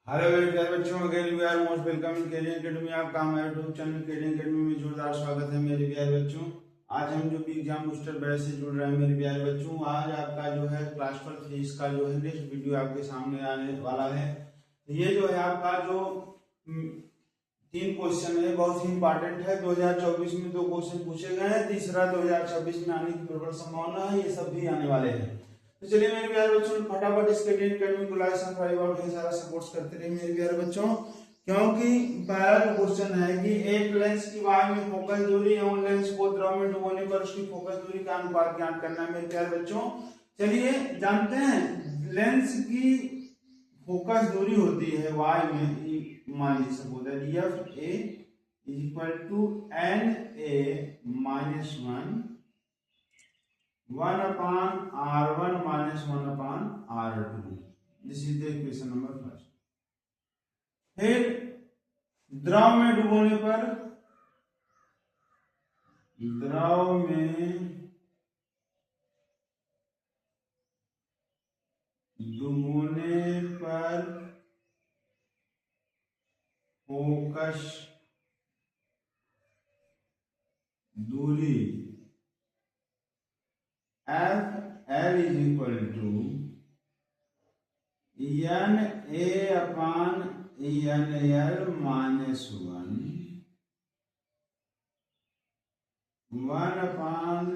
Hello मेरे प्यारे बच्चों, again we are most welcome in career academy. आपका हमारे यूट्यूब चैनल कैरियर एकेडमी में जोरदार स्वागत है मेरे प्यारे बच्चों। आज हम जो भी एग्जाम बूस्टर बैच से जुड़ रहे हैं मेरे प्यारे बच्चों, आज आपका जो है क्लास 12 फिजिक्स का जो है नेक्स्ट वीडियो आपके सामने आने वाला है। ये जो है आपका जो 3 क्वेश्चन है, बहुत ही इंपॉर्टेंट है। 2024 में 2 क्वेश्चन पूछे गए हैं, तीसरा 2026 में आने की प्रबल संभावना है। ये सब भी आने वाले हैं। तो चलिए मेरे प्यारे बच्चों, फटाफट इस कैरियर एकेडमी को लाइक सब्सक्राइब और ढेर सारा सपोर्ट करते रहिए मेरे प्यारे बच्चों, क्योंकि पहला जो क्वेश्चन है कि एक लेंस की वाय में फोकस दूरी एवं लेंस को द्रव में डुबोने पर उसकी फोकस दूरी का अनुपात ज्ञात करना है मेरे प्यारे बच्चों। चलिए जानते हैं, लेंस की फोकस दूरी होती है वाय में, मान लीजिए suppose F A is equal to N A minus 1 upon r1 minus 1 upon r2. This is the equation number first. फिर द्रव में डुबोने पर फोकस दूरी F L is equal to N A upon N L minus 1 upon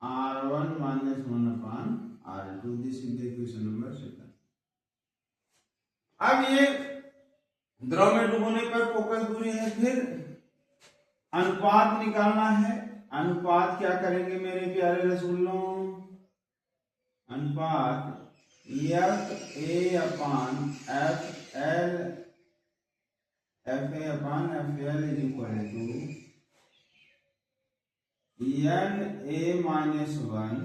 r1 minus 1 upon r2। This is the equation number second. अब ये द्रव में डुबोने पर फोकस दूरी है, फिर अनुपात निकालना है। अनुपात क्या करेंगे मेरे प्यारे रसगुल्लों? अनुपात F A upon F A upon F L is equal to N A minus 1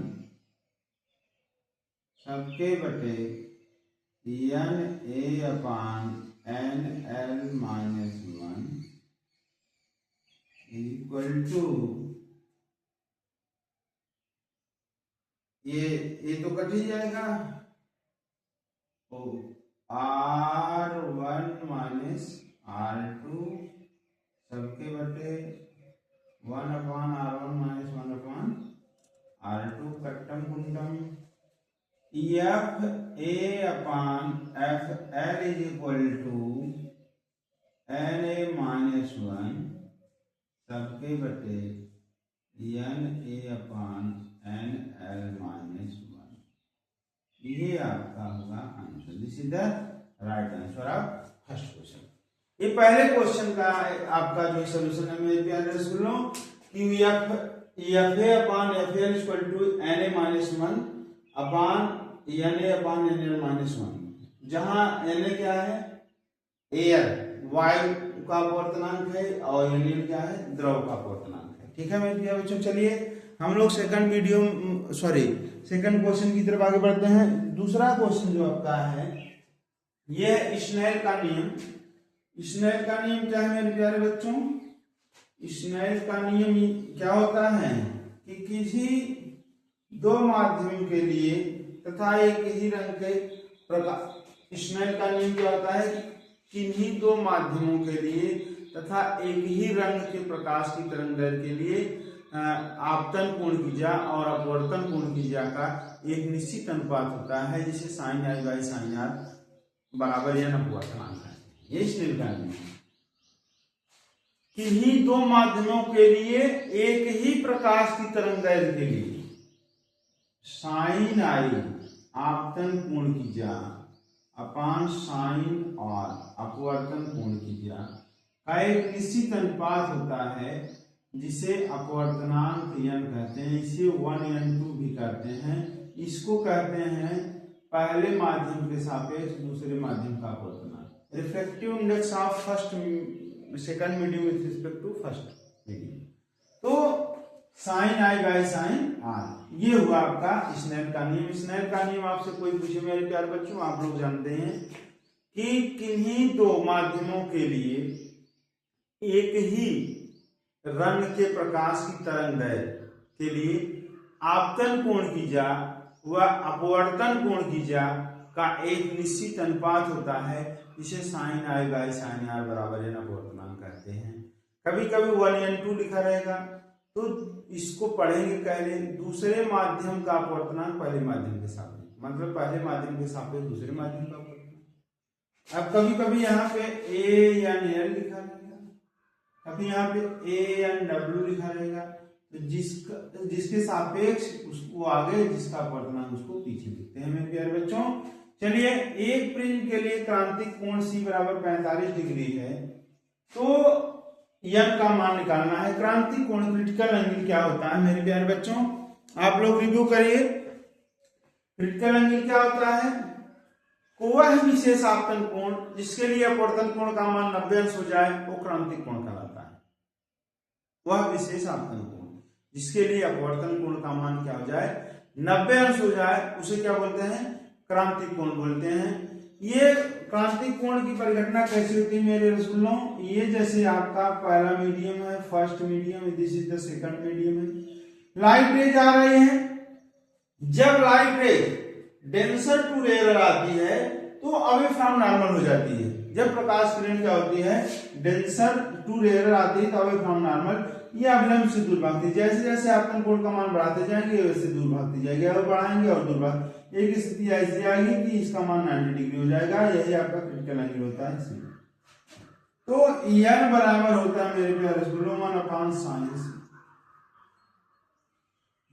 सबके बटे N A upon N L minus 1 equal to ये तो कट ही जाएगा, r1 माइनस r2 सबके बटे 1 upon r1 minus 1 upon r2 कट्टम कुंडम F A upon F L is equal to N A minus 1 सबके बटे N A upon N L minus 1। ये आपका होगा answer. This is the right answer of first question. ये पहले question का आपका जो सोल्यूशन है मेरे प्यारे रसगुल्लों, कि F A upon F L equal to N A minus 1 upon N A upon N L minus 1, जहां एन ए क्या है? एयर, वायु का अपवर्तनांक है, और एन एल क्या है? द्रव का अपवर्तनांक है। ठीक है मेरे प्यारे बच्चों, चलिए हम लोग सेकंड क्वेश्चन की तरफ आगे बढ़ते हैं। दूसरा क्वेश्चन जो आपका है, ये स्नेल का नियम। स्नेल का नियम क्या है मेरे प्यारे बच्चों? स्नेल का नियम क्या होता है कि किसी दो माध्यम के लिए तथा एक ही रंग के प्रकाश, स्नेल का नियम क्या होता है? किन्हीं दो माध्यमों के लिए तथा एक ही रंग के प्रकाश की तरंगदैर्घ्य के लिए आपतन कोण की जा और अपवर्तन कोण की जा का एक निश्चित अनुपात होता है, जिसे sine I by sine R बराबर या अपवर्तनांक है। ये स्नेल का नियम। किन्हीं दो माध्यमों के लिए एक ही प्रकाश की तरंगदैर्घ्य के लिए साइन आई आपतन कोण की जा अपान साइन और अपवर्तन कोण की जा का एक निश्चित अनुपात होता है, जिसे अपवर्तनांक n कहते हैं। इसे 1n2 भी कहते हैं। इसको कहते हैं पहले माध्यम के सापेक्ष दूसरे माध्यम का अपवर्तनांक। Refractive index of second medium with respect to first medium. तो sine I by sine r, ये हुआ आपका स्नेल का नियम। स्नेल का नियम आपसे कोई पूछे मेरे प्यारे बच्चों, आप लोग जानते हैं कि किन्हीं दो माध्यमों के लिए एक ही रंग के प्रकाश की तरंगदैर्घ्य के लिए आपतन कोण की जा व अपवर्तन कोण की जा का एक निश्चित अनुपात होता है, इसे sine I by sine R बराबर n अपवर्तनांक कहते हैं। कभी कभी 1n2 लिखा रहेगा तो इसको पढ़ेंगे पहले दूसरे माध्यम का अपवर्तनांक पहले माध्यम के सापेक्ष, मतलब पहले माध्यम के सापेक्ष दूसरे माध्यम का अपवर्तनांक। अब कभी कभी यहाँ पे ANL लिखा रहेगा, कभी यहाँ पे ANW लिखा रहेगा, तो जिसके सापेक्ष उसको आगे, जिसका अपवर्तनांक उसको पीछे लिखते हैं मेरे प्यारे बच्चों। चलिए, एक प्रिज्म के लिए क्रांतिक कोण C बराबर 45 डिग्री है, तो n का मान निकालना है। क्रांतिक कोण क्रिटिकल एंगल क्या होता है मेरे प्यारे बच्चों, आप लोग रिव्यू करिए। क्रिटिकल एंगल क्या होता है? वह विशेष आपतन कोण जिसके लिए अपवर्तन कोण का मान 90 अंश हो जाए वो क्रांतिक कोण कहलाता है। वह विशेष आपतन कोण जिसके लिए अपवर्तन कोण का मान क्या हो जाए, 90 अंश हो जाए, उसे क्या बोलते हैं? क्रांतिक कोण बोलते हैं। ये क्रांतिक कोण की परिघटना कैसी होती है मेरे रसगुल्लों? ये जैसे आपका पहला मीडियम है, first medium, this is the second medium है। लाइट रे जा रही है, जब लाइट रे डेंसर टू रेयर आती है तो अवे फ्रॉम नॉर्मल हो जाती है। जब प्रकाश किरण क्या होती है, डेंसर टू रेयर आती है तो अवे फ्रॉम नॉर्मल, ये अविलंब से दूर भागती है। जैसे जैसे आपतन कोण का मान बढ़ाते जाएंगे वैसे दूर भागती जाएगी, और बढ़ाएंगे और दूर भाग, एक स्थिति ऐसी आएगी कि इसका मान 90 डिग्री हो जाएगा। यही आपका क्रिटिकल एंगल होता है C। तो n बराबर होता है मेरे प्यारे रसगुल्लों 1/sin C।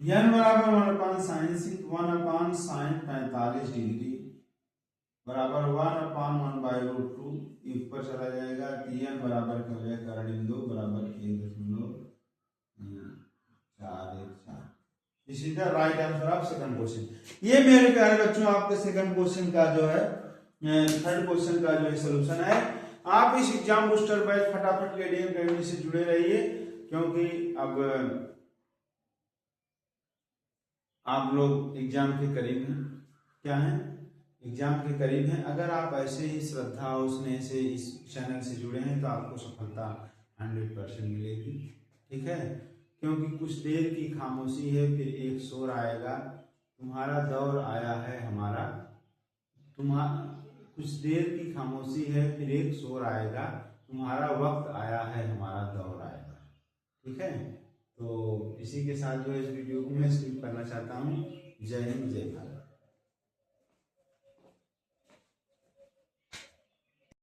n बराबर 1/sin C, 1/sin 45 डिग्री बराबर 1/1/√2, ऊपर चला जाएगा। n बराबर क्या हो जाएगा, करण बिंदु बराबर 1.414। इसी तरह right answer of second question. ये मेरे प्यारे बच्चों आपके सेकंड क्वेश्चन का जो है, थर्ड क्वेश्चन का जो है सोल्यूशन है। आप इस एग्जाम बूस्टर बैच फटाफट केडीएम अकेडमी से जुड़े रहिए, क्योंकि अब आप लोग एग्जाम के करीब हैं। क्या है? एग्जाम के करीब हैं। अगर आप ऐसे ही श्रद्धा और स्नेह से इस चैनल से जुड़े हैं तो आपको सफलता 100% मिलेगी। ठीक है, क्योंकि कुछ देर की खामोशी है, फिर एक शोर आएगा। तुम्हारा दौर आया है हमारा, कुछ देर की खामोशी है, फिर एक शोर आएगा। तुम्हारा वक्त आया है, हमारा दौर आएगा। ठीक है, तो इसी के साथ जो इस वीडियो को मैं स्किप करना चाहता हूँ। जय हिंद, जय भारत।